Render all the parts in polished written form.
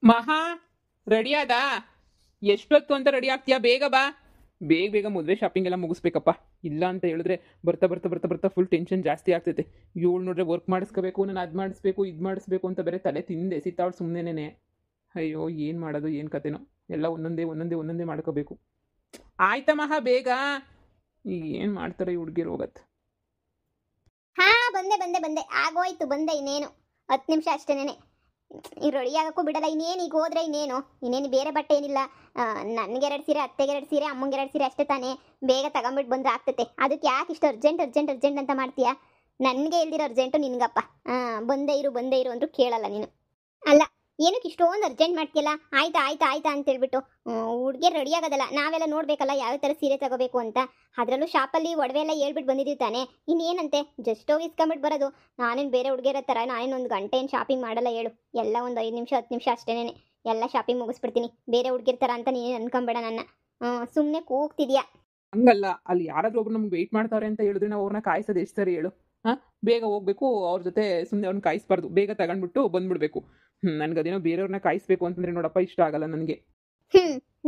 ಮಹಾ, ರೆಡಿ ಆದಾ? ಎಷ್ಟೊತ್ತು ಅಂತ ರೆಡಿ ಆಗ್ತೀಯಾ? ಬೇಗ ಬಾ. ಬೇಗ ಬೇಗ ಮದುವೆ ಶಾಪಿಂಗ್ ಎಲ್ಲ ಮುಗಿಸ್ಬೇಕಪ್ಪ. ಇಲ್ಲ ಅಂತ ಹೇಳಿದ್ರೆ ಬರ್ತಾ ಬರ್ತಾ ಬರ್ತಾ ಬರ್ತಾ ಫುಲ್ ಟೆನ್ಷನ್ ಜಾಸ್ತಿ ಆಗ್ತೈತೆ. ಇವಳು ನೋಡ್ರೆ ವರ್ಕ್ ಮಾಡಿಸ್ಕೋಬೇಕು, ನಾನು ಅದು ಮಾಡಿಸ್ಬೇಕು ಇದು ಮಾಡಿಸ್ಬೇಕು ಅಂತ ಬೇರೆ ತಲೆ ತಿಂದೆ ಸಿತ್ತಾವಳು ಸುಮ್ಮನೆನೇ. ಅಯ್ಯೋ, ಏನು ಮಾಡೋದು ಏನು ಕತೆನೋ. ಎಲ್ಲ ಒಂದೊಂದೇ ಒಂದೊಂದೇ ಒಂದೊಂದೇ ಮಾಡ್ಕೋಬೇಕು. ಆಯ್ತಾ ಮಹಾ, ಬೇಗ. ಈಗ ಏನು ಮಾಡ್ತಾರೆ ಈ ಹುಡುಗಿರು ಹೋಗತ್ತೆ. ಹಾ, ಬಂದೆ ಬಂದೆ ಬಂದೆ ಆಗೋಯ್ತು, ಬಂದೆ. ಇನ್ನೇನು 10 ನಿಮಿಷ ಅಷ್ಟೇನೆ. ಈ ರೆಡಿ ಆಗಕ್ಕೂ ಬಿಡಲ್ಲ. ಇನ್ನೇನು ಈಗ ಹೋದ್ರೆ ಇನ್ನೇನು ಬೇರೆ ಬಟ್ಟೆ ಏನಿಲ್ಲ. ನನಗೆ 2 ಸೀರೆ, ಅತ್ತೆಗೆ 2 ಸೀರೆ, ಅಮ್ಮಂಗೆ 2 ಸೀರೆ ಅಷ್ಟೇ ತಾನೇ. ಬೇಗ ತಗೊಂಬಿಟ್ಟು ಬಂದ್ರೆ ಆಗ್ತತೆ. ಅದಕ್ಕೆ ಯಾಕೆ ಇಷ್ಟು ಅರ್ಜೆಂಟ್ ಅರ್ಜೆಂಟ್ ಅರ್ಜೆಂಟ್ ಅಂತ ಮಾಡ್ತೀಯಾ? ನನಗೆ ಇಲ್ದಿರೋ ಅರ್ಜೆಂಟು ನಿನ್ಗಪ್ಪ. ಬಂದೇ ಇರು ಅಂದರೂ ಕೇಳಲ್ಲ ನೀನು. ಅಲ್ಲ, ಏನಕ್ಕೆ ಇಷ್ಟೊಂದು ಅರ್ಜೆಂಟ್ ಮಾಡ್ತೀಯಲ್ಲ? ಆಯ್ತಾ ಆಯ್ತಾ ಆಯ್ತಾ ಅಂತ ಹೇಳ್ಬಿಟ್ಟು ಹುಡುಗಿಯರು ರೆಡಿ ಆಗೋದಲ್ಲ, ನಾವೆಲ್ಲ ನೋಡ್ಬೇಕಲ್ಲ ಯಾವ ಥರ ಸೀರೆ ತಗೋಬೇಕು ಅಂತ. ಅದರಲ್ಲೂ ಶಾಪಲ್ಲಿ ಒಡವೆ ಎಲ್ಲ ಹೇಳ್ಬಿಟ್ಟು ಬಂದಿದ್ದೀವಿ ತಾನೆ. ಇನ್ನೇನಂತೆ, ಜಸ್ಟ್ ಹೋಗಿ ಇಸ್ಕೊಂಬಿಟ್ಟು ಬರೋದು. ನಾನೇನು ಬೇರೆ ಹುಡುಗಿಯರ ಥರ ನಾನೇನು 1 ಗಂಟೆ ಏನು ಶಾಪಿಂಗ್ ಮಾಡಲ್ಲ ಹೇಳು. ಎಲ್ಲ ಒಂದು 5 ನಿಮಿಷ 10 ನಿಮಿಷ ಅಷ್ಟೇನೆ. ಎಲ್ಲ ಶಾಪಿಂಗ್ ಮುಗಿಸ್ಬಿಡ್ತೀನಿ. ಬೇರೆ ಹುಡುಗಿರ ಥರ ಅಂತ ನೀನು ಅನ್ಕೊಂಬೇಡ ನನ್ನ. ಸುಮ್ಮನೆ ಕೂಗ್ತಿದ್ಯಾ. ಹಂಗಲ್ಲ, ಅಲ್ಲಿ ಯಾರಾದ್ರೂ ಒಬ್ರು ನಮ್ಗೆ ವೆಯ್ಟ್ ಮಾಡ್ತಾರೆ ಅಂತ ಹೇಳಿದ್ರೆ ನಾವು ಅವ್ರನ್ನ ಕಾಯಿಸೋದು ಎಷ್ಟು ಸರಿ ಹೇಳು? ಹಾಂ, ಬೇಗ ಹೋಗ್ಬೇಕು, ಅವ್ರ ಜೊತೆ ಸುಮ್ಮನೆ ಅವ್ರನ್ನ ಕಾಯಿಸ್ಬಾರ್ದು. ಬೇಗ ತಗೊಂಡ್ಬಿಟ್ಟು ಬಂದ್ಬಿಡ್ಬೇಕು. ನನಗದೇನೋ ಬೇರೆಯವ್ರನ್ನ ಕಾಯಿಸ್ಬೇಕು ಅಂತಂದ್ರೆ ನೋಡಪ್ಪ, ಇಷ್ಟ ಆಗಲ್ಲ ನನಗೆ.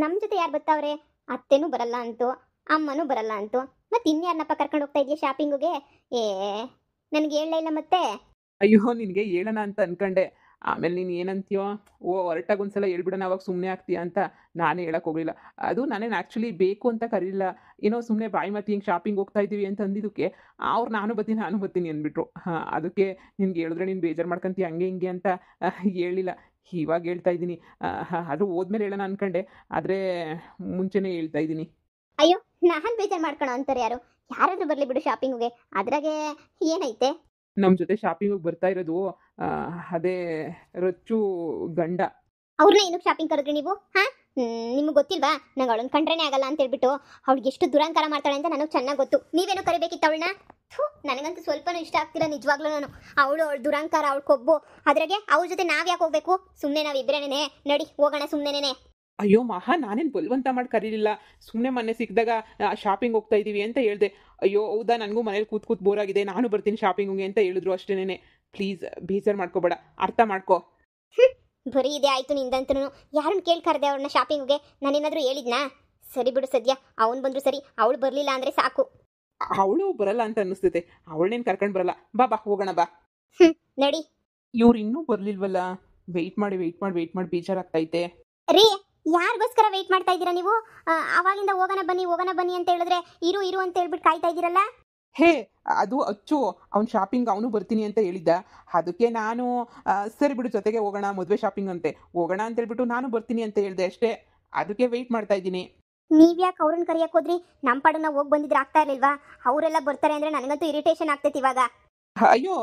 ನಮ್ಮ ಜೊತೆ ಯಾರು ಬರ್ತಾವ್ರೆ? ಅತ್ತೆನೂ ಬರಲ್ಲ ಅಂತು, ಅಮ್ಮನೂ ಬರಲ್ಲ ಅಂತು. ಮತ್ತೆ ಇನ್ಯಾರನ್ನಪ್ಪ ಕರ್ಕೊಂಡು ಹೋಗ್ತಾ ಇದೆಯಾ ಶಾಪಿಂಗುಗೆ? ಏ, ನನಗೆ ಹೇಳಲೇ ಇಲ್ಲ ಮತ್ತೆ. ಅಯ್ಯೋ, ನಿನಗೆ ಹೇಳೋಣ ಅಂತ ಅನ್ಕೊಂಡೆ. ಆಮೇಲೆ ನೀನು ಏನಂತೀಯೋ, ಹೊರಟಾಗ ಒಂದ್ಸಲ ಹೇಳ್ಬಿಡೋಣ, ಅವಾಗ ಸುಮ್ಮನೆ ಆಗ್ತೀಯ ಅಂತ ನಾನೇ ಹೇಳಕ್ಕೆ ಹೋಗಲಿಲ್ಲ. ಅದು ನಾನೇನು ಆ್ಯಕ್ಚುಲಿ ಬೇಕು ಅಂತ ಕರೀಲಿಲ್ಲ. ಏನೋ ಸುಮ್ಮನೆ ಬಾಯಿ ಮಾತು ಹಿಂಗೆ ಶಾಪಿಂಗ್ ಹೋಗ್ತಾ ಇದ್ದೀವಿ ಅಂತ ಅಂದಿದ್ದಕ್ಕೆ ಅವ್ರು ನಾನು ಬರ್ತೀನಿ ಅಂದ್ಬಿಟ್ರು. ಹಾಂ, ಅದಕ್ಕೆ ನಿನ್ಗೆ ಹೇಳಿದ್ರೆ ನೀನು ಬೇಜಾರು ಮಾಡ್ಕೊಂತೀಯ ಹಂಗೆ ಹಿಂಗೆ ಅಂತ ಹೇಳಿಲ್ಲ. ಇವಾಗ ಹೇಳ್ತಾ ಇದ್ದೀನಿ. ಅದು ಹೋದ್ಮೇಲೆ ಹೇಳೋಣ ಅನ್ಕೊಂಡೆ, ಆದರೆ ಮುಂಚೆನೇ ಹೇಳ್ತಾ ಇದ್ದೀನಿ. ಅಯ್ಯೋ, ನಾನು ಬೇಜಾರು ಮಾಡ್ಕೊಳೋ ಅಂತಾರೆ ಯಾರು? ಯಾರಾದ್ರೂ ಬರಲಿ ಬಿಡು ಶಾಪಿಂಗುಗೆ, ಅದ್ರಾಗೆ ಏನೈತೆ? ನಮ್ಮ ಜೊತೆ ಶಾಪಿಂಗಿಗೆ ಬರ್ತಾ ಇರೋದು ಅದೇ ರಚ್ಚು ಗಂಡ. ಅವ್ರನ್ನ ಏನಕ್ಕೆ ಶಾಪಿಂಗ್ ಕರೆದ್ರಿ ನೀವು? ಹಾಂ, ನಿಮ್ಗೆ ಗೊತ್ತಿಲ್ವಾ? ನಂಗೆ ಅವಳನ್ನ ಕಂಡ್ರೇನೆ ಆಗಲ್ಲ ಅಂತ ಹೇಳ್ಬಿಟ್ಟು ಅವ್ಳಿಗೆ ಎಷ್ಟು ದುರಂಕಾರ ಮಾಡ್ತಾಳೆ ಅಂತ ನನಗೆ ಚೆನ್ನಾಗಿ ಗೊತ್ತು. ನೀವೇನೋ ಕರಿಬೇಕಿತ್ತು ಅವಳನ್ನ? ನನಗಂತೂ ಸ್ವಲ್ಪನೂ ಇಷ್ಟ ಆಗ್ತಿಲ್ಲ ನಿಜವಾಗ್ಲೂ. ನಾನು ಅವಳ ದುರಂಕಾರ, ಅವಳ ಕೊಬ್ಬು, ಅದ್ರಾಗೆ ಅವ್ರ ಜೊತೆ ನಾವು ಯಾಕೆ ಹೋಗ್ಬೇಕು? ಸುಮ್ಮನೆ ನಾವು ಇಬ್ಬರೇನೆ ನಡಿ ಹೋಗೋಣ ಸುಮ್ಮನೆನೇ. ಅಯ್ಯೋ ಮಹಾ, ನಾನೇನು ಬಲವಂತ ಮಾಡಿ ಕರೀಲಿಲ್ಲ. ಸುಮ್ಮನೆ ಮೊನ್ನೆ ಸಿಕ್ಕಿದಾಗ ಶಾಪಿಂಗ್ ಹೋಗ್ತಾ ಇದ್ದೀವಿ ಅಂತ ಹೇಳಿದೆ. ಅಯ್ಯೋ ಹೌದಾ, ನನಗೂ ಮನೇಲಿ ಕೂತ್ ಬೋರ್ ಆಗಿದೆ, ನಾನು ಬರ್ತೀನಿ ಶಾಪಿಂಗಿಗೆ ಅಂತ ಹೇಳಿದ್ರು ಅಷ್ಟೇನೆ. ಪ್ಲೀಸ್ ಬೇಜಾರು ಮಾಡ್ಕೋಬೇಡ, ಅರ್ಥ ಮಾಡ್ಕೋ. ಬರೀ ಇದೆ ಆಯಿತು ನಿಂದಂತೂ. ಯಾರನ್ನ ಕೇಳಿ ಕರೆದೆ ಅವ್ರನ್ನ ಶಾಪಿಂಗಿಗೆ? ನಾನೇನಾದರೂ ಹೇಳಿದ್ನಾ? ಸರಿ ಬಿಡು, ಸದ್ಯ ಅವ್ನು ಬಂದರೂ ಸರಿ, ಅವಳು ಬರಲಿಲ್ಲ ಅಂದರೆ ಸಾಕು. ಅವಳು ಬರಲ್ಲ ಅಂತ ಅನ್ನಿಸ್ತೈತೆ. ಅವಳನ್ನೇನು ಕರ್ಕೊಂಡು ಬರಲ್ಲ. ಬಾ ಬಾ ಹೋಗೋಣ ಬಾ. ನಡಿ. ಇವ್ರು ಇನ್ನೂ ಬರಲಿಲ್ವಲ್ಲ? ವೆಯ್ಟ್ ಮಾಡಿ ಬೇಜಾರಾಗ್ತೈತೆ. ರೀ, ಯಾರಿಗೋಸ್ಕರ ವೆಯ್ಟ್ ಮಾಡ್ತಾ ಇದ್ದೀರಾ ನೀವು? ಆವಾಗಿಂದ ಹೋಗೋಣ ಬನ್ನಿ ಅಂತ ಹೇಳಿದ್ರೆ ಇರು ಅಂತ ಹೇಳ್ಬಿಟ್ಟು ಕಾಯ್ತಾ ಇದ್ದೀರಲ್ಲ. ಹೇ, ಅದು ಅಚ್ಚು ಅವ್ನು ಶಾಪಿಂಗ್ ಅವನು ಬರ್ತೀನಿ ಅಂತ ಹೇಳಿದ್ದ. ಅದಕ್ಕೆ ನಾನು ಸರಿ ಬಿಡು, ಜೊತೆಗೆ ಹೋಗೋಣ, ಮದುವೆ ಶಾಪಿಂಗ್ ಅಂತೆ ಹೋಗೋಣ ಅಂತ ಹೇಳ್ಬಿಟ್ಟು ನಾನು ಬರ್ತೀನಿ ಅಂತ ಹೇಳಿದೆ ಅಷ್ಟೇ. ಅದಕ್ಕೆ ವೆಯ್ಟ್ ಮಾಡ್ತಾ ಇದ್ದೀನಿ. ನೀವ್ಯಾಕೆ ಅವ್ರನ್ನ ಕರಿಯಕ್ಕೆ ಹೋದ್ರಿ? ನಮ್ಮ ಪಾಡು ನಾವು ಹೋಗಿ ಬಂದಿದ್ರೆ ಆಗ್ತಾ ಇರಲಿಲ್ವಾ? ಅವರೆಲ್ಲ ಬರ್ತಾರೆ ಅಂದರೆ ನನಗಂತೂ ಇರಿಟೇಷನ್ ಆಗ್ತೈತಿ ಇವಾಗ. ಅಯ್ಯೋ,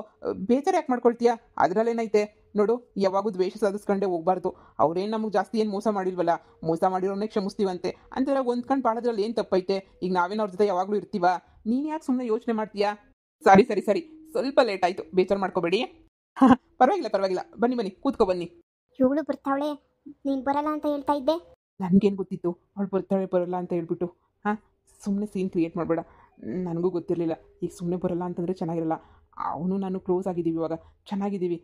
ಬೇಜಾರು ಯಾಕೆ ಮಾಡ್ಕೊಳ್ತೀಯ? ಅದರಲ್ಲೇನೈತೆ ನೋಡು, ಯಾವಾಗೂ ದ್ವೇಷ ಸಾಧಿಸ್ಕೊಂಡೇ ಹೋಗ್ಬಾರ್ದು. ಅವ್ರೇನು ನಮಗೆ ಜಾಸ್ತಿ ಏನು ಮೋಸ ಮಾಡಿಲ್ವಲ್ಲ, ಮೋಸ ಮಾಡಿರೋನೇ ಕ್ಷಮಿಸ್ತೀವಂತೆ ಅಂತೆಲ್ಲ ಹೊಂದ್ಕೊಂಡು ಬಾಳೋದ್ರಲ್ಲಿ ಏನು ತಪ್ಪೈತೆ? ಈಗ ನಾವೇನು ಅವ್ರ ಜೊತೆ ಯಾವಾಗಲೂ ಇರ್ತೀವ? ನೀನು ಯಾಕೆ ಸುಮ್ಮನೆ ಯೋಚನೆ ಮಾಡ್ತೀಯಾ? ಸರಿ, ಸ್ವಲ್ಪ ಲೇಟ್ ಆಯಿತು, ಬೇಜಾರು ಮಾಡ್ಕೋಬೇಡಿ. ಪರವಾಗಿಲ್ಲ, ಬನ್ನಿ ಕೂತ್ಕೊ ಬನ್ನಿ. ಇವಳು ಬರ್ತಾವಳೆ, ನೀನು ಬರಲ್ಲ ಅಂತ ಹೇಳ್ತಾ ಇದ್ದೆ. ನನಗೇನು ಗೊತ್ತಿತ್ತು ಅವಳು ಬರ್ತಾಳೆ ಬರಲ್ಲ ಅಂತ ಹೇಳ್ಬಿಟ್ಟು? ಹಾಂ, ಸುಮ್ಮನೆ ಸೀನ್ ಕ್ರಿಯೇಟ್ ಮಾಡಬೇಡ. ನನಗೂ ಗೊತ್ತಿರಲಿಲ್ಲ. ಈಗ ಸುಮ್ಮನೆ ಬರಲ್ಲ ಅಂತಂದರೆ ಚೆನ್ನಾಗಿರಲ್ಲ. ಅವನು ನಾನು ಕ್ಲೋಸ್ ಆಗಿದ್ದೀವಿ, ಇವಾಗ ಚೆನ್ನಾಗಿದ್ದೀವಿ.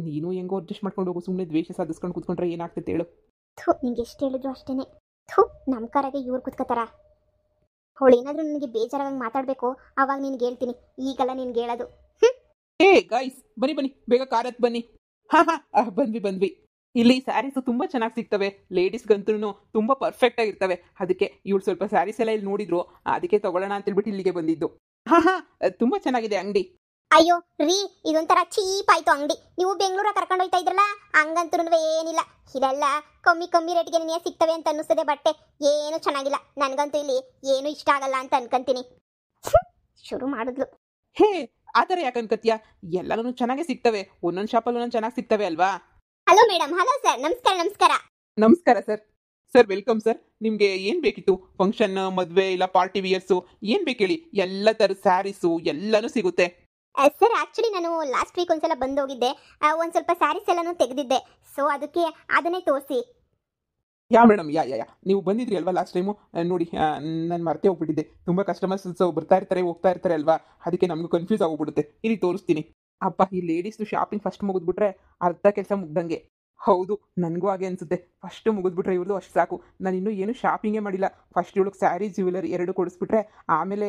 ನೀನು ಹೆಂಗೋ ಅಡ್ಜಸ್ಟ್ ಮಾಡ್ಕೊಂಡು ಹೋಗು. ಸುಮ್ಮನೆ ದ್ವೇಷ ಸಾಧಿಸ್ಕೊಂಡು ಕೂತ್ಕೊಂಡ್ರೆ ಏನಾಗ್ತೈತೆ ಹೇಳು? ನಿಂಗೆ ಎಷ್ಟು ಹೇಳಿದ್ರು ಅಷ್ಟೇನೆ. ನಮ್ಮ ಕಾರಾಗೆ ಇವ್ರು ಕೂತ್ಕೋತಾರ? ಅವಳು ಏನಾದರೂ ನನಗೆ ಬೇಜಾರಾಗಿ ಮಾತಾಡಬೇಕು, ಆವಾಗ ನಿನ್ಗೆ ಹೇಳ್ತೀನಿ. ಈಗಲ್ಲ ನಿನ್ಗೆ ಹೇಳೋದು. ಏ ಗೈಸ್, ಬನ್ನಿ ಬೇಗ ಕಾರತ್ ಬನ್ನಿ. ಹಾಂ, ಬಂದ್ವಿ. ಇಲ್ಲಿ ಸ್ಯಾರೀಸು ತುಂಬ ಚೆನ್ನಾಗಿ ಸಿಗ್ತವೆ. ಲೇಡೀಸ್ಗಂತೂ ತುಂಬ ಪರ್ಫೆಕ್ಟ್ ಆಗಿರ್ತವೆ. ಅದಕ್ಕೆ ಇವಳು ಸ್ವಲ್ಪ ಸ್ಯಾರೀಸ್ ಎಲ್ಲ ಇಲ್ಲಿ ನೋಡಿದ್ರು, ಅದಕ್ಕೆ ತಗೊಳ್ಳೋಣ ಅಂತ ಹೇಳ್ಬಿಟ್ಟು ಇಲ್ಲಿಗೆ ಬಂದಿದ್ದು. ಹಾಂ, ತುಂಬ ಚೆನ್ನಾಗಿದೆ ಅಂಗಡಿ. ಅಯ್ಯೋ ರೀ, ಇದೊಂಥರ ಚೀಪ್ ಆಯ್ತು ಅಂಗಡಿ. ನೀವು ಬೆಂಗಳೂರ ಕರ್ಕೊಂಡು ಹೋಗ್ತಾ ಇದ್ರಲ್ಲ, ಹಂಗಂತೂ ಏನಿಲ್ಲ. ಇದೆಲ್ಲ ಕಮ್ಮಿ ರೇಟ್ಗೆ ನೀನೇ ಸಿಗ್ತವೆ ಅಂತ ಅನ್ನಿಸ್ತದೆ. ಬಟ್ಟೆ ಏನು ಚೆನ್ನಾಗಿಲ್ಲ. ನನಗಂತೂ ಇಲ್ಲಿ ಏನು ಇಷ್ಟ ಆಗಲ್ಲ ಅಂತ ಅನ್ಕೊಂತೀನಿ. ಶುರು ಮಾಡಿದ್ಲು. ಹೇ, ಆ ಥರ ಯಾಕೆ ಅನ್ಕತ್ತೀಯ? ಎಲ್ಲನೂ ಚೆನ್ನಾಗೇ ಸಿಗ್ತವೆ. ಒಂದೊಂದು ಶಾಪಲ್ಲಿ ಒಂದೊಂದು ಚೆನ್ನಾಗಿ ಸಿಗ್ತವೆ ಅಲ್ವಾ? Hello madam. ಹಲೋ ಸರ್, ನಮಸ್ಕಾರ. ನಮಸ್ಕಾರ ಸರ್, ವೆಲ್ಕಮ್ ಸರ್. ನಿಮಗೆ ಏನು ಬೇಕಿತ್ತು? ಫಂಕ್ಷನ್, ಮದುವೆ, ಇಲ್ಲ ಪಾರ್ಟಿ ವಿಯರ್ಸು, ಏನು ಬೇಕು ಹೇಳಿ? ಎಲ್ಲ ಥರದ ಸ್ಯಾರೀಸು ಎಲ್ಲನೂ ಸಿಗುತ್ತೆ. ಸರ್, ಆ್ಯಕ್ಚುಲಿ ನಾನು ಲಾಸ್ಟ್ ವೀಕ್ ಒಂದ್ಸಲ ಬಂದು ಹೋಗಿದ್ದೆ. ಒಂದು ಸ್ವಲ್ಪ ಸ್ಯಾರೀಸ್ ಎಲ್ಲನೂ ತೆಗೆದಿದ್ದೆ. ಸೊ ಅದಕ್ಕೆ ಅದನ್ನೇ ತೋರಿಸಿ. ಮೇಡಮ್, ನೀವು ಬಂದಿದ್ರಿ ಅಲ್ವಾ ಲಾಸ್ಟ್ ಟೈಮು? ನೋಡಿ, ನಾನು ಮರ್ತೇ ಹೋಗ್ಬಿಟ್ಟಿದ್ದೆ. ತುಂಬ ಕಸ್ಟಮರ್ಸ್ ಬರ್ತಾ ಇರ್ತಾರೆ ಹೋಗ್ತಾ ಇರ್ತಾರೆ ಅಲ್ವಾ, ಅದಕ್ಕೆ ನಮಗೂ ಕನ್ಫ್ಯೂಸ್ ಆಗೋಗ್ಬಿಡುತ್ತೆ. ಇಲ್ಲಿ ತೋರಿಸ್ತೀನಿ. ಅಪ್ಪ, ಈ ಲೇಡೀಸ್ದು ಶಾಪಿಂಗ್ ಫಸ್ಟ್ ಮುಗಿದ್ಬಿಟ್ರೆ ಅರ್ಧ ಕೆಲಸ ಮುಗ್ದಂಗೆ. ಹೌದು, ನನಗೂ ಹಾಗೆ ಅನಿಸುತ್ತೆ. ಫಸ್ಟು ಮುಗಿದ್ಬಿಟ್ರೆ ಇವ್ರದ್ದು ಅಷ್ಟು ಸಾಕು. ನಾನು ಇನ್ನೂ ಏನು ಶಾಪಿಂಗೇ ಮಾಡಿಲ್ಲ. ಫಸ್ಟ್ ಇವಳಿಗೆ ಸ್ಯಾರಿ ಜ್ಯುವೆಲರಿ ಎರಡು ಕೊಡಿಸ್ಬಿಟ್ರೆ ಆಮೇಲೆ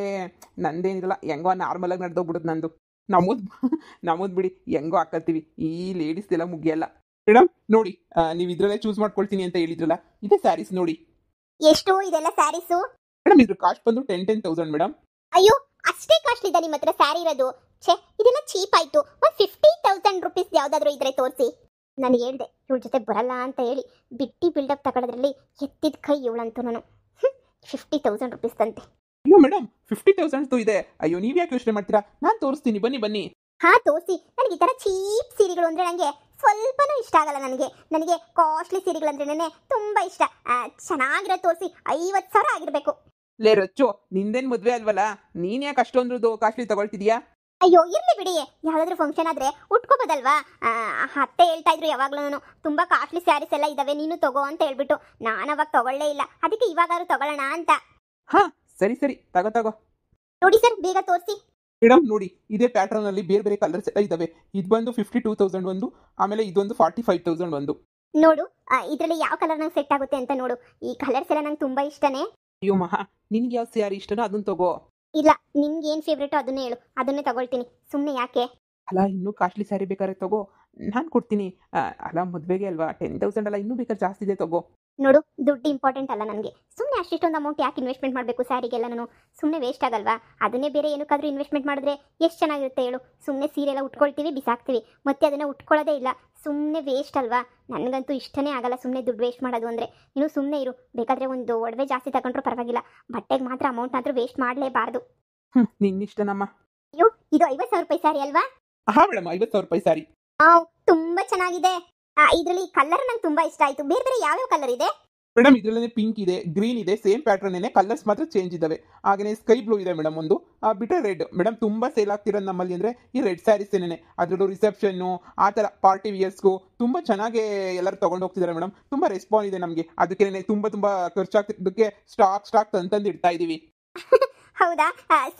ನಂದೇನಿರಲ್ಲ, ಹೆಂಗೋ ನಾರ್ಮಲಾಗಿ ನಡೆದೋಗ್ಬಿಡುತ್ತೆ ನಂದು. ನಮ್ಮದು ನಮ್ಮದು ಬಿಡಿ, ಹೆಂಗೋ ಹಾಕತ್ತೀವಿ. ಈ ಲೇಡೀಸ್ದೆಲ್ಲ ಮುಗಿಯಲ್ಲ. ಮೇಡಮ್ ನೋಡಿ, ನೀವು ಇದರಲ್ಲೇ ಚೂಸ್ ಮಾಡ್ಕೊಳ್ತೀನಿ ಅಂತ ಹೇಳಿದ್ರಲ್ಲ, ಇದೇ ಸ್ಯಾರೀಸ್ ನೋಡಿ. ಎಷ್ಟು ಇದೆಲ್ಲ ಸ್ಯಾರೀಸು? ಮೇಡಮ್ ಇದ್ರ ಕಾಸ್ಟ್ ಬಂದು 10,000 ಮೇಡಮ್. ಅಯ್ಯೋ, ಅಷ್ಟೇ ಕಾಸ್ಟ್ಲಿ ಇದೆ ನಿಮ್ಮ ಹತ್ರ ಸ್ಯಾರಿ ಇರೋದು? ಛೇ, ಇದೆಲ್ಲ ಚೀಪ್ ಆಯ್ತು. ಒಂದು 50,000 ರುಪೀಸ್ ಯಾವ್ದಾದ್ರು ಇದ್ರೆ ತೋರಿಸಿ. ನಾನು ಹೇಳ್ದೆ ಇವಳ ಜೊತೆ ಬರಲ್ಲ ಅಂತ ಹೇಳಿ ಬಿಟ್ಟಿ ಬಿಲ್ಡಪ್ ತಗೊಳೋದ್ರಲ್ಲಿ ಎತ್ತಿದ ಕೈ ಇವಳಂತೂ ನಾನು. 50,000 ರುಪೀಸ್ ತಂತೆ. ಅಯ್ಯೋ ಮೇಡಮ್, 50,000 ಇದೆ. ಅಯ್ಯೋ, ನೀವು ಯಾಕೆ ಯೋಚನೆ ಮಾಡ್ತೀರಾ? ನಾನು ತೋರಿಸ್ತೀನಿ, ಬನ್ನಿ ಬನ್ನಿ. ಹಾ, ತೋರಿಸಿ. ನನಗೆ ಈ ಥರ ಚೀಪ್ ಸೀರೆಗಳು ಅಂದರೆ ನನಗೆ ಸ್ವಲ್ಪನೂ ಇಷ್ಟ ಆಗಲ್ಲ. ನನಗೆ ಕಾಸ್ಟ್ಲಿ ಸೀರೆಗಳಂದ್ರೇ ತುಂಬ ಇಷ್ಟ. ಚೆನ್ನಾಗಿರೋ ತೋರಿಸಿ. 50,000 ಆಗಿರಬೇಕು. ಲೇ ರಚ್ಚು, ನಿಂದೇನು ಮದುವೆ ಅಲ್ವಲ್ಲ, ನೀನು ಯಾಕೆ ಅಷ್ಟೊಂದು ಕಾಸ್ಟ್ಲಿ ತಗೊಳ್ತಿದ್ಯಾ? ಅಯ್ಯೋ, ಇರ್ಲಿ ಬಿಡಿ. ಯಾವುದಾದ್ರೂ ಫಂಕ್ಷನ್ ಆದರೆ ಉಟ್ಕೋಬೋದಲ್ವಾ? ಅತ್ತೆ ಹೇಳ್ತಾ ಇದ್ರು ಯಾವಾಗಲೂ ತುಂಬ ಕಾಸ್ಟ್ಲಿ ಸ್ಯಾರೀಸ್ ಎಲ್ಲ ಇದ್ದಾವೆ, ನೀನು ತಗೋ ಅಂತ ಹೇಳ್ಬಿಟ್ಟು. ನಾನು ಅವಾಗ ತಗೊಳ್ಳೇ ಇಲ್ಲ. ಅದಕ್ಕೆ ಇವಾಗಾದ್ರೂ ತಗೊಳ್ಳೋಣ ಅಂತ. ಹಾ, ಸರಿ ಸರಿ, ತಗೋ. ನೋಡಿ ಸರ್, ಬೇಗ ತೋರಿಸಿ. ಮೇಡಮ್ ನೋಡಿ, ಇದೇ ಪ್ಯಾಟರ್ನ್ ಅಲ್ಲಿ ಬೇರೆ ಬೇರೆ ಕಲರ್ಸ್ ಎಲ್ಲ ಇದಾವೆ. ಇದು ಬಂದು 52,000 ಒಂದು, ಆಮೇಲೆ ಇದೊಂದು 45,000 ಒಂದು. ನೋಡು, ಇದರಲ್ಲಿ ಯಾವ ಕಲರ್ ನಂಗೆ ಸೆಟ್ ಆಗುತ್ತೆ ಅಂತ ನೋಡು. ಈ ಕಲರ್ಸ್ ಎಲ್ಲ ನಂಗೆ ತುಂಬ ಇಷ್ಟನೇ. ಅಯ್ಯೋ ಮಹಾ, ನಿನ್ಗೆ ಯಾವ ಸ್ಯಾರಿ ಇಷ್ಟನೋ ಅದನ್ನ ತಗೋ. ಇಲ್ಲ, ನಿನ್ಗೆ ಏನು ಫೇವ್ರೇಟೋ ಅದನ್ನೇ ಹೇಳು, ಅದನ್ನೇ ತಗೊಳ್ತೀನಿ. ಸುಮ್ಮನೆ ಯಾಕೆ? ಅಲ್ಲ, ಇನ್ನೂ ಕಾಸ್ಟ್ಲಿ ಸ್ಯಾರಿ ಬೇಕಾದ್ರೆ ತಗೋ, ನಾನು ಕೊಡ್ತೀನಿ. ಅಲ್ಲ, ಮದುವೆಗೆ ಅಲ್ವಾ, 10,000 ಅಲ್ಲ, ಇನ್ನೂ ಬೇಕಾದ್ರೆ ಜಾಸ್ತಿ ಇದೆ, ತಗೋ. ನೋಡು, ದುಡ್ಡು ಇಂಪಾರ್ಟೆಂಟ್ ಅಲ್ಲ ನನಗೆ. ಸುಮ್ಮನೆ ಅಷ್ಟಿಷ್ಟೊಂದು ಅಮೌಂಟ್ ಯಾಕೆ ಇನ್ವೆಸ್ಟ್ಮೆಂಟ್ ಮಾಡಬೇಕು ಸ್ಯಾರಿಗೆಲ್ಲ? ನಾನು ಸುಮ್ಮನೆ ವೇಸ್ಟ್ ಆಗಲ್ವಾ? ಅದನ್ನೇ ಬೇರೆ ಏನಕ್ಕಾದ್ರೂ ಇನ್ವೆಸ್ಟ್ಮೆಂಟ್ ಮಾಡಿದ್ರೆ ಎಷ್ಟು ಚೆನ್ನಾಗಿರುತ್ತೆ ಹೇಳು. ಸುಮ್ಮನೆ ಸೀರೆ ಎಲ್ಲ ಉಟ್ಕೊಳ್ತೀವಿ, ಬಿಸಾಕ್ತೀವಿ, ಮತ್ತೆ ಅದನ್ನು ಉಟ್ಕೊಳ್ಳೋದೇ ಇಲ್ಲ. ಸುಮ್ಮನೆ ವೇಸ್ಟ್ ಅಲ್ವಾ? ನನಗಂತೂ ಇಷ್ಟನೇ ಆಗಲ್ಲ ಸುಮ್ಮನೆ ದುಡ್ಡು ವೇಸ್ಟ್ ಮಾಡೋದು ಅಂದರೆ. ನೀನು ಸುಮ್ಮನೆ ಇರು. ಬೇಕಾದರೆ ಒಂದು ಒಡವೆ ಜಾಸ್ತಿ ತಗೊಂಡ್ರೂ ಪರವಾಗಿಲ್ಲ, ಬಟ್ಟೆಗೆ ಮಾತ್ರ ಅಮೌಂಟ್ ಆದರೂ ವೇಸ್ಟ್ ಮಾಡಲೇಬಾರ್ದು. ನಿನ್ನಿಷ್ಟನಮ್ಮ. ಅಯ್ಯೋ, ಇದು 50,000 ರೂಪಾಯಿ ಸ್ಯಾರಿ ಅಲ್ವಾ? ಹಾ ಮೇಡಮ್, 50,000 ರೂಪಾಯಿ ಸ್ಯಾರಿ. ತುಂಬ ಚೆನ್ನಾಗಿದೆ. ಇದರಲ್ಲಿ ಕಲರ್ ನಂಗೆ ತುಂಬ ಇಷ್ಟ ಆಯಿತು. ಬೇರೆ ಬೇರೆ ಯಾವ್ಯಾವ ಕಲರ್ ಇದೆ ಮೇಡಮ್? ಇದರಲ್ಲೇ ಪಿಂಕ್ ಇದೆ, ಗ್ರೀನ್ ಇದೆ, ಸೇಮ್ ಪ್ಯಾಟರ್ನ್ ಏನೇ, ಕಲರ್ಸ್ ಮಾತ್ರ ಚೇಂಜ್ ಇದಾವೆ. ಹಾಗೇನೆ ಸ್ಕೈ ಬ್ಲೂ ಇದೆ ಮೇಡಮ್ ಒಂದು, ಬಿಟ್ಟರೆ ರೆಡ್. ಮೇಡಮ್ ತುಂಬಾ ಸೇಲ್ ಆಗ್ತಿರೋದು ನಮ್ಮಲ್ಲಿ ಅಂದ್ರೆ ಈ ರೆಡ್ ಸ್ಯಾರೀಸ್ ಏನೇನೆ. ಅದರಲ್ಲೂ ರಿಸೆಪ್ಷನ್ನು, ಆ ಥರ ಪಾರ್ಟಿ ವಿಯರ್ಸ್ಗೂ ತುಂಬಾ ಚೆನ್ನಾಗಿ ಎಲ್ಲರೂ ತಗೊಂಡು ಹೋಗ್ತಿದ್ದಾರೆ ಮೇಡಮ್. ತುಂಬಾ ರೆಸ್ಪಾನ್ಸ್ ಇದೆ ನಮಗೆ. ಅದಕ್ಕೆ ತುಂಬಾ ಖರ್ಚಾಗ್ತಿದ್ದಕ್ಕೆ ಸ್ಟಾಕ್ ತಂದು ಇಡ್ತಾ ಇದೀವಿ. ಹೌದಾ?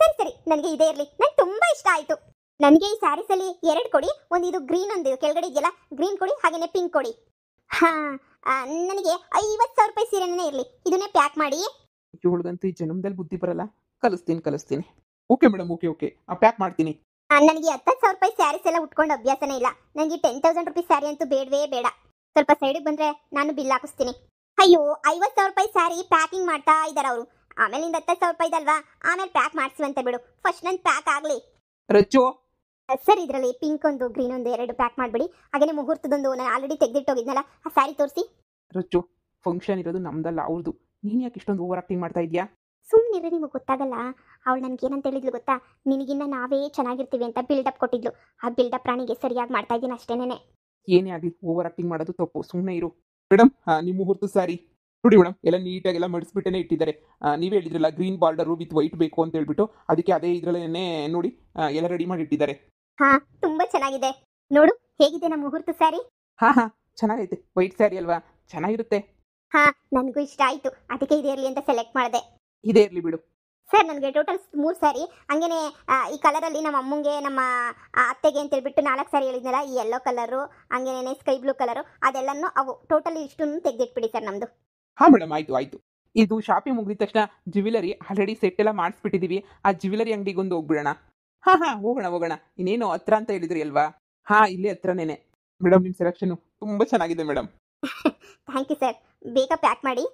ಸರಿ ಸರಿ, ನನಗೆ ಇದೇ ಇರಲಿ. ನಂಗೆ ತುಂಬ ಇಷ್ಟ ಆಯಿತು. ನನಗೆ ಈ ಸ್ಯಾರೀಸ್ ಅಲ್ಲಿ 2 ಕೊಡಿ. ಒಂದು ಇದು ಗ್ರೀನ್, ಒಂದು ಕೆಳಗಡೆ ಇದೆಯಲ್ಲ ಗ್ರೀನ್ ಕೊಡಿ, ಹಾಗೇನೆ ಪಿಂಕ್ ಕೊಡಿ. ಹಾ, ನನಗೆ 50,000 ರೂಪಾಯಿ ಸೀರೆನೇ ಇರಲಿ. ಇದನ್ನೇ ಪ್ಯಾಕ್ ಮಾಡಿ. ಇವಳಿಗಂತೂ ಈ ಜನ್ಮದಲ್ಲಿ ಬುದ್ಧಿ ಬರಲ್ಲ. ಕಲಿಸ್ತೀನಿ. ಓಕೆ ಮೇಡಮ್, ಓಕೆ, ಪ್ಯಾಕ್ ಮಾಡ್ತೀನಿ. ನನಗೆ 10,000 ರೂಪಾಯಿ ಸ್ಯಾರೀಸ್ ಎಲ್ಲ ಉಟ್ಕೊಂಡು ಅಭ್ಯಾಸನೇ ಇಲ್ಲ. ನನಗೆ 10,000 ರೂಪಾಯಿ ಸ್ಯಾರಿ ಅಂತೂ ಬೇಡವೇ ಬೇಡ. ಸ್ವಲ್ಪ ಸೈಡಿಗೆ ಬಂದರೆ ನಾನು ಬಿಲ್ ಹಾಕಿಸ್ತೀನಿ. ಅಯ್ಯೋ, 50,000 ರೂಪಾಯಿ ಸ್ಯಾರಿ ಪ್ಯಾಕಿಂಗ್ ಮಾಡ್ತಾ ಇದ್ದಾರೆ ಅವರು. ಆಮೇಲೆ ನಿಂದು 10,000 ರೂಪಾಯಿ ಇದಲ್ವಾ, ಆಮೇಲೆ ಪ್ಯಾಕ್ ಮಾಡಿಸುವಂತೆ ಬಿಡು. ಫಸ್ಟ್ ನನ್ನ ಪ್ಯಾಕ್ ಆಗಲಿ. ರಚ್ಚು, ಸರ್, ಇದರಲ್ಲಿ ಪಿಂಕ್ ಒಂದು, ಗ್ರೀನ್ ಒಂದು 2 ಪ್ಯಾಕ್ ಮಾಡಿಬಿಡಿ. ಹಾಗೆಯೇ ಮುಹೂರ್ತದೊಂದು ನಾನು ಆಲ್ರೆಡಿ ತೆಗೆದಿಟ್ಟೋಗಿದ್ನಲ್ಲ, ಆ ಸ್ಯಾರಿ ತೋರಿಸಿ. ರಚ್ಚು, ಫಂಕ್ಷನ್ ಇರೋದು ನಮ್ದಲ್ಲ, ಅವ್ರದ್ದು. ನೀನು ಯಾಕೆ ಇಷ್ಟೊಂದು ಓವರ್ ಆಕ್ಟಿಂಗ್ ಮಾಡ್ತಾ ಇದೆಯಾ? ಸುಮ್ಮನಿದ್ರೆ ನಿಮಗೆ ಗೊತ್ತಾಗಲ್ಲ. ಅವಳು ನನಗೆ ಏನಂತ ಹೇಳಿದ್ಲು ಗೊತ್ತಾ? ನಿನಗಿನ್ನ ನಾವೇ ಚೆನ್ನಾಗಿರ್ತೀವಿ ಅಂತ ಬಿಲ್ಡಪ್ ಕೊಟ್ಟಿದ್ಲು. ಆ ಬಿಲ್ಡಪ್ ರಾಣಿಗೆ ಸರಿಯಾಗಿ ಮಾಡ್ತಾ ಇದ್ದೀನಿ ಅಷ್ಟೇನೆ. ಏನೇ ಆಗಲಿ, ಓವರ್ ಆಕ್ಟಿಂಗ್ ಮಾಡೋದು ತಪ್ಪು. ಸುಮ್ಮನೆ ಇರು. ಮೇಡಮ್, ನಿಮ್ಮ ಮುಹೂರ್ತ ಸ್ಯಾರಿ ನೋಡಿ ಮೇಡಮ್, ಎಲ್ಲ ನೀಟಾಗೆಲ್ಲ ಮಡಿಸ್ಬಿಟ್ಟೇ ಇಟ್ಟಿದ್ದಾರೆ. ನೀವೇ ಹೇಳಿದ್ರಲ್ಲ ಗ್ರೀನ್ ಬಾರ್ಡರು ವಿತ್ ವೈಟ್ ಬೇಕು ಅಂತ ಹೇಳ್ಬಿಟ್ಟು, ಅದಕ್ಕೆ ಅದೇ ಇದರಲ್ಲೇ ನೋಡಿ ಎಲ್ಲ ರೆಡಿ ಮಾಡಿ ಇಟ್ಟಿದ್ದಾರೆ. ಹಾ, ತುಂಬಾ ಚೆನ್ನಾಗಿದೆ. ನೋಡು, ಹೇಗಿದೆ ನಮ್ಮ ಮುಹೂರ್ತ ಸ್ಯಾರಿ? ಹಾ, ಚೆನ್ನಾಗೈತೆ. ವೈಟ್ ಸ್ಯಾರಿ ಅಲ್ವಾ, ಚೆನ್ನಾಗಿರುತ್ತೆ. ಹಾ, ನನಗೂ ಇಷ್ಟ ಆಯಿತು. ಅದಕ್ಕೆ ಇದೇ ಇರಲಿ ಅಂತ ಸೆಲೆಕ್ಟ್ ಮಾಡಿದೆ. ಇದೇ ಇರಲಿ ಬಿಡು. ಸರ್, ನನಗೆ ಟೋಟಲ್ 3 ಸ್ಯಾರಿ. ಹಂಗೇನೆ ಈ ಕಲರಲ್ಲಿ ನಮ್ಮ ಅಮ್ಮಂಗೆ, ನಮ್ಮ ಅತ್ತೆಗೆ ಅಂತ ಹೇಳ್ಬಿಟ್ಟು 4 ಸ್ಯಾರಿ ಹೇಳಿದ್ನಲ್ಲ, ಈ ಯೆಲ್ಲೋ ಕಲರು, ಹಂಗೇನೆ ಸ್ಕೈ ಬ್ಲೂ ಕಲರು, ಅದೆಲ್ಲನೂ ಅವು ಟೋಟಲ್ ಇಷ್ಟನ್ನು ತೆಗೆದಿಟ್ಬಿಡಿ ಸರ್ ನಮ್ಮದು. ಹಾ ಮೇಡಮ್, ಆಯ್ತು. ಇದು ಶಾಪಿಂಗ್ ಮುಗಿದ ತಕ್ಷಣ ಜ್ಯುವೆಲರಿ ಆಲ್ರೆಡಿ ಸೆಟ್ ಎಲ್ಲ ಮಾಡಿಸ್ಬಿಟ್ಟಿದೀವಿ. ಆ ಜ್ಯುವೆಲರಿ ಅಂಗಡಿಗೊಂದು ಹೋಗ್ಬಿಡೋಣ. ಹಾ, ಹೋಗೋಣ. ಇನ್ನೇನು ಹತ್ರ ಅಂತ ಹೇಳಿದ್ರಿ ಅಲ್ವಾ? ಹಾ, ಇಲ್ಲೇ ಹತ್ರನೇನೆ. ಮೇಡಮ್, ನಿಮ್ಮ ಸೆಲೆಕ್ಷನ್ ತುಂಬಾ ಚೆನ್ನಾಗಿದೆ ಮೇಡಮ್. Thank you sir. ಬೇಗ ಪ್ಯಾಕ್ ಮಾಡಿ.